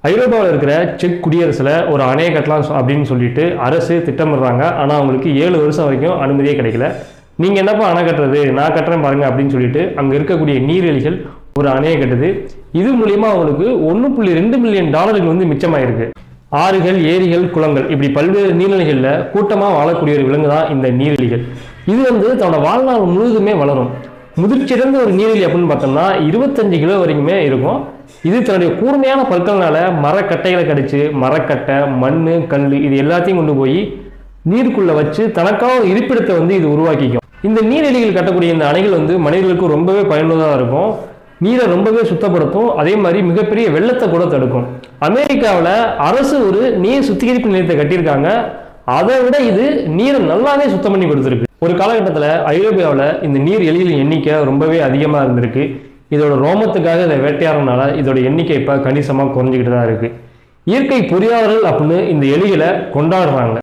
ஐரோப்பாவில் இருக்கிற செக் குடியரசில் ஒரு அணையை கட்டலாம் அப்படின்னு சொல்லிட்டு அரசு திட்டமிடுறாங்க. ஆனால் அவங்களுக்கு 7 வருஷம் வரைக்கும் அனுமதியே கிடைக்கல. நீங்கள் என்னப்பா அணை கட்டுறது, நான் கட்டுறேன் பாருங்க அப்படின்னு சொல்லிட்டு அங்கே இருக்கக்கூடிய நீர்வழிகள் ஒரு அணையை கட்டுது. இது மூலியமா அவங்களுக்கு $1.2 மில்லியன் வந்து மிச்சமாயிருக்கு. ஆறுகள், ஏரிகள், குளங்கள் இப்படி பல்வேறு நீர்நிலைகளில் கூட்டமாக வாழக்கூடிய ஒரு விலங்கு தான் இந்த நீர்வழிகள். இது தன்னோட வாழ்நாள் முழுவதுமே வளரும். முதிர்ச்சிறந்த ஒரு நீர்வழி அப்படின்னு பார்த்தோம்னா 25 கிலோ வரைக்குமே இருக்கும். இது தன்னுடைய கூர்மையான பற்கள்னால மரக்கட்டைகளை கடிச்சு மரக்கட்டை, மண், கல் இது எல்லாத்தையும் கொண்டு போய் நீருக்குள்ள வச்சு தனக்கான இருப்பிடத்தை இது உருவாக்கிக்கும். இந்த நீர்வழிகள் கட்டக்கூடிய இந்த அணைகள் மனிதர்களுக்கு ரொம்பவே பயனுள்ளதாக இருக்கும். நீரை ரொம்பவே சுத்தப்படுத்தும். அதே மாதிரி மிகப்பெரிய வெள்ளத்தை கூட தடுக்கும். அமெரிக்காவில் அரசு ஒரு நீர் சுத்திகரிப்பு நிலையத்தை கட்டியிருக்காங்க. அதை விட இது நீரை நல்லாவே சுத்தம் பண்ணி கொடுத்துருக்கு. ஒரு காலகட்டத்தில் ஐரோப்பியாவில் இந்த நீர் எலிகளின் எண்ணிக்கை ரொம்பவே அதிகமாக இருந்திருக்கு. இதோட ரோமத்துக்காக இதை வேட்டையாடுறதுனால இதோட எண்ணிக்கை இப்போ கணிசமாக குறைஞ்சிக்கிட்டு தான் இருக்கு. இயற்கை பொறியாளர்கள் அப்படின்னு இந்த எலிகளை கொண்டாடுறாங்க.